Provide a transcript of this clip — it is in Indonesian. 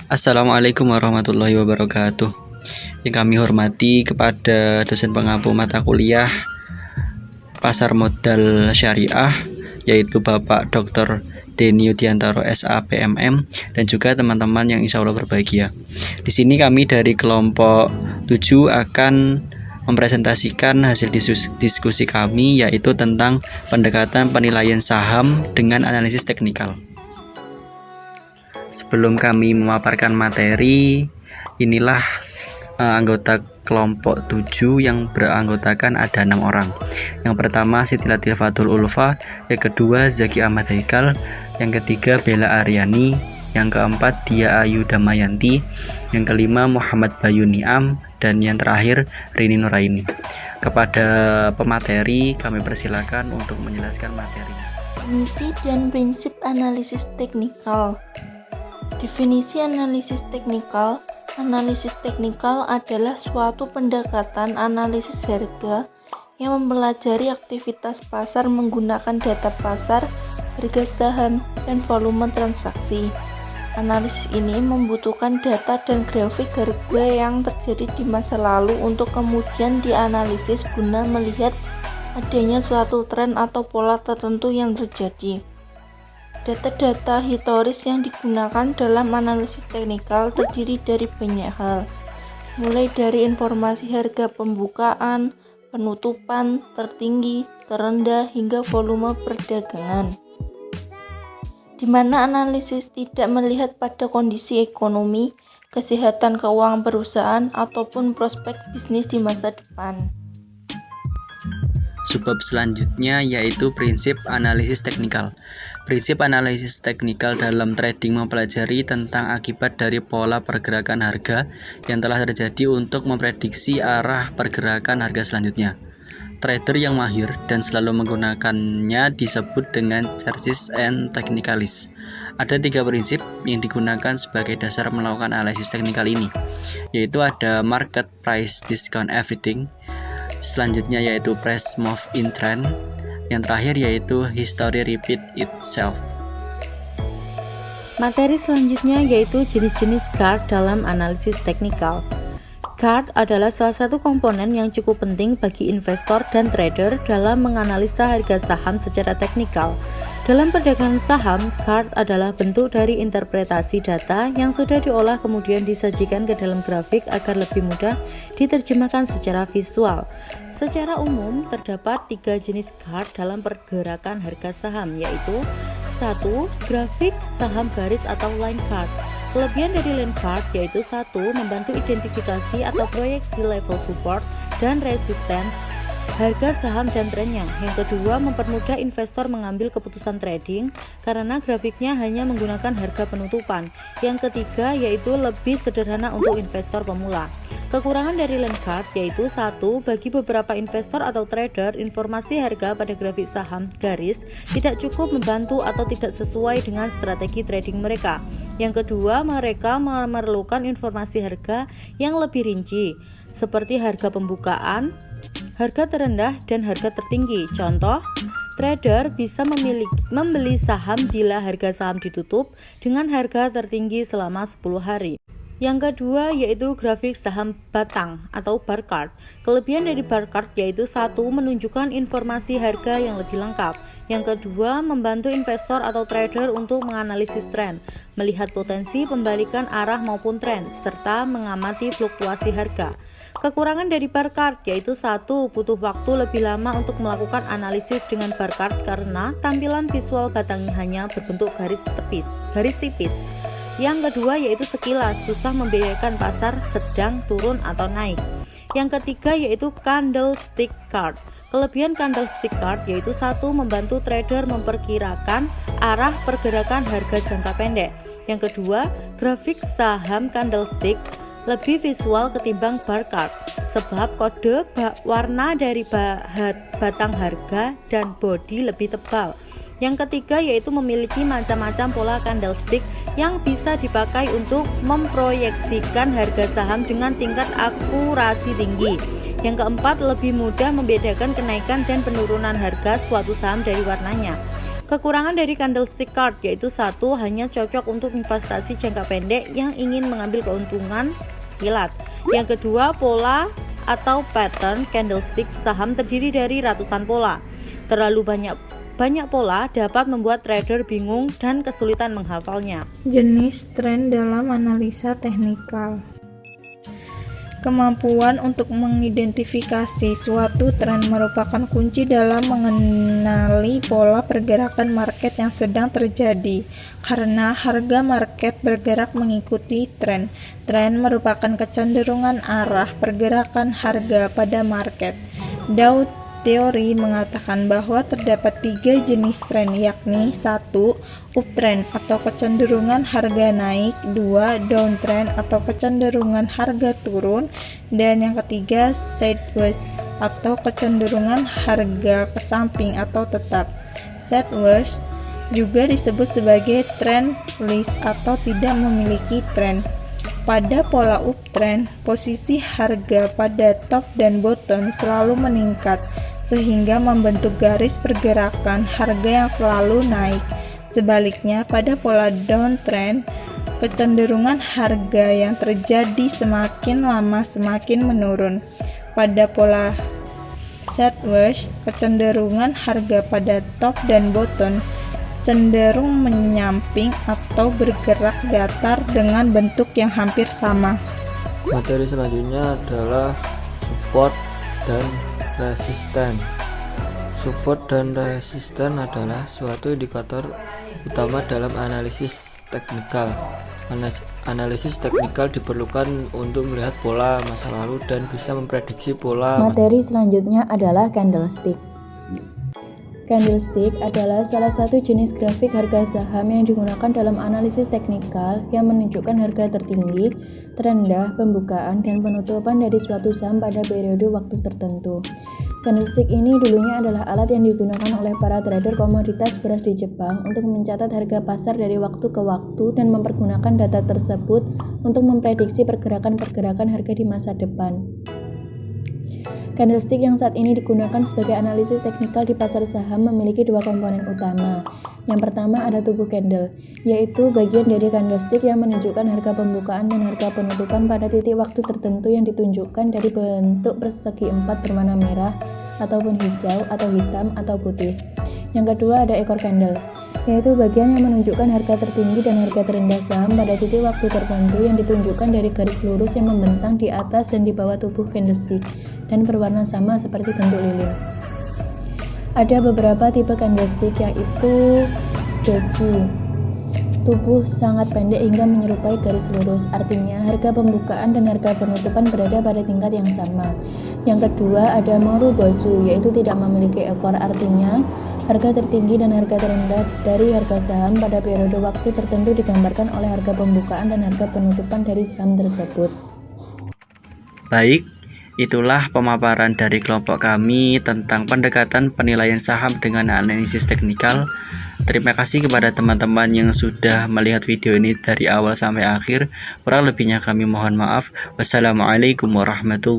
Assalamualaikum warahmatullahi wabarakatuh. Yang kami hormati kepada dosen pengampu mata kuliah Pasar Modal Syariah, yaitu Bapak Dr. Denny Yudiantoro SA PMM, dan juga teman-teman yang insya Allah berbahagia. Di sini kami dari kelompok 7 akan mempresentasikan hasil diskusi kami, yaitu tentang pendekatan penilaian saham dengan analisis teknikal. Sebelum kami memaparkan materi, inilah anggota kelompok 7 yang beranggotakan ada 6 orang. Yang pertama Siti Latifahul Ulfa, yang kedua Zaki Ahmad Haikal, yang ketiga Bella Aryani, yang keempat Dia Ayu Damayanti, yang kelima Muhammad Bayu Niam, dan yang terakhir Rini Nuraini. Kepada pemateri kami persilakan untuk menjelaskan materi. Definisi dan prinsip analisis teknikal. Definisi analisis teknikal. Analisis teknikal adalah suatu pendekatan analisis harga yang mempelajari aktivitas pasar menggunakan data pasar, harga saham, dan volume transaksi. Analisis ini membutuhkan data dan grafik harga yang terjadi di masa lalu untuk kemudian dianalisis guna melihat adanya suatu tren atau pola tertentu yang terjadi. Data-data historis yang digunakan dalam analisis teknikal terdiri dari banyak hal, mulai dari informasi harga pembukaan, penutupan, tertinggi, terendah, hingga volume perdagangan, di mana analisis tidak melihat pada kondisi ekonomi, kesehatan keuangan perusahaan, ataupun prospek bisnis di masa depan. Subbab selanjutnya yaitu prinsip analisis teknikal. Prinsip analisis teknikal dalam trading mempelajari tentang akibat dari pola pergerakan harga yang telah terjadi untuk memprediksi arah pergerakan harga selanjutnya. Trader yang mahir dan selalu menggunakannya disebut dengan chartist and technicalist. Ada 3 prinsip yang digunakan sebagai dasar melakukan analisis teknikal ini, yaitu ada market price discount everything, selanjutnya yaitu price move in trend, yang terakhir yaitu history repeat itself. Materi selanjutnya yaitu jenis-jenis chart dalam analisis teknikal. Chart adalah salah satu komponen yang cukup penting bagi investor dan trader dalam menganalisa harga saham secara teknikal. Dalam perdagangan saham, chart adalah bentuk dari interpretasi data yang sudah diolah kemudian disajikan ke dalam grafik agar lebih mudah diterjemahkan secara visual. Secara umum, terdapat 3 jenis chart dalam pergerakan harga saham, yaitu 1. Grafik saham garis atau line chart. Kelebihan dari line chart yaitu 1. Membantu identifikasi atau proyeksi level support dan resistance harga saham dan trennya. Yang kedua, mempermudah investor mengambil keputusan trading karena grafiknya hanya menggunakan harga penutupan. Yang ketiga, yaitu lebih sederhana untuk investor pemula. Kekurangan dari line chart yaitu 1. Bagi beberapa investor atau trader, informasi harga pada grafik saham garis tidak cukup membantu atau tidak sesuai dengan strategi trading mereka. Yang kedua, mereka memerlukan informasi harga yang lebih rinci, seperti harga pembukaan, harga terendah, dan harga tertinggi. Contoh, trader bisa membeli saham bila harga saham ditutup dengan harga tertinggi selama 10 hari. Yang kedua yaitu grafik saham batang atau bar chart. Kelebihan dari bar chart yaitu 1. Menunjukkan informasi harga yang lebih lengkap. Yang kedua, membantu investor atau trader untuk menganalisis tren, melihat potensi pembalikan arah maupun tren, serta mengamati fluktuasi harga. Kekurangan dari bar chart yaitu 1. Butuh waktu lebih lama untuk melakukan analisis dengan bar chart karena tampilan visual batangnya hanya berbentuk garis tipis. Yang kedua yaitu sekilas susah membedakan pasar sedang, turun, atau naik. Yang ketiga yaitu candlestick chart. Kelebihan candlestick chart yaitu 1. Membantu trader memperkirakan arah pergerakan harga jangka pendek. Yang kedua, grafik saham candlestick lebih visual ketimbang bar chart, sebab kode warna dari batang harga dan bodi lebih tebal. Yang ketiga yaitu memiliki macam-macam pola candlestick yang bisa dipakai untuk memproyeksikan harga saham dengan tingkat akurasi tinggi. Yang keempat, lebih mudah membedakan kenaikan dan penurunan harga suatu saham dari warnanya. Kekurangan dari candlestick chart yaitu satu, hanya cocok untuk investasi jangka pendek yang ingin mengambil keuntungan kilat. Yang kedua, pola atau pattern candlestick saham terdiri dari ratusan pola. Terlalu banyak pola dapat membuat trader bingung dan kesulitan menghafalnya. Jenis tren dalam analisa teknikal. Kemampuan untuk mengidentifikasi suatu tren merupakan kunci dalam mengenali pola pergerakan market yang sedang terjadi, karena harga market bergerak mengikuti tren. Tren merupakan kecenderungan arah pergerakan harga pada market. Dow Teori mengatakan bahwa terdapat 3 jenis tren, yakni 1. Uptrend atau kecenderungan harga naik, 2. Downtrend atau kecenderungan harga turun, dan yang ketiga sideways atau kecenderungan harga ke samping atau tetap. Sideways juga disebut sebagai trendless atau tidak memiliki tren. Pada pola uptrend, posisi harga pada top dan bottom selalu meningkat, sehingga membentuk garis pergerakan harga yang selalu naik. Sebaliknya, pada pola downtrend, kecenderungan harga yang terjadi semakin lama semakin menurun. Pada pola sideways, kecenderungan harga pada top dan bottom cenderung menyamping atau bergerak datar dengan bentuk yang hampir sama. Materi selanjutnya adalah support dan resisten. Support dan resisten adalah suatu indikator utama dalam analisis teknikal. Analisis teknikal diperlukan untuk melihat pola masa lalu dan bisa memprediksi pola. Materi selanjutnya adalah candlestick. Candlestick adalah salah satu jenis grafik harga saham yang digunakan dalam analisis teknikal yang menunjukkan harga tertinggi, terendah, pembukaan, dan penutupan dari suatu saham pada periode waktu tertentu. Candlestick ini dulunya adalah alat yang digunakan oleh para trader komoditas beras di Jepang untuk mencatat harga pasar dari waktu ke waktu dan mempergunakan data tersebut untuk memprediksi pergerakan-pergerakan harga di masa depan. Candlestick yang saat ini digunakan sebagai analisis teknikal di pasar saham memiliki 2 komponen utama. Yang pertama ada tubuh candle, yaitu bagian dari candlestick yang menunjukkan harga pembukaan dan harga penutupan pada titik waktu tertentu yang ditunjukkan dari bentuk persegi 4 berwarna merah, ataupun hijau, atau hitam, atau putih. Yang kedua ada ekor candle, yaitu bagian yang menunjukkan harga tertinggi dan harga terendah saham pada titik waktu tertentu yang ditunjukkan dari garis lurus yang membentang di atas dan di bawah tubuh candlestick dan berwarna sama seperti bentuk lilin. Ada beberapa tipe candlestick, yaitu doji. Tubuh sangat pendek hingga menyerupai garis lurus, artinya harga pembukaan dan harga penutupan berada pada tingkat yang sama. Yang kedua ada morubosu, yaitu tidak memiliki ekor, artinya harga tertinggi dan harga terendah dari harga saham pada periode waktu tertentu digambarkan oleh harga pembukaan dan harga penutupan dari saham tersebut. Baik, itulah pemaparan dari kelompok kami tentang pendekatan penilaian saham dengan analisis teknikal. Terima kasih kepada teman-teman yang sudah melihat video ini dari awal sampai akhir. Kurang lebihnya kami mohon maaf. Wassalamualaikum warahmatullahi wabarakatuh.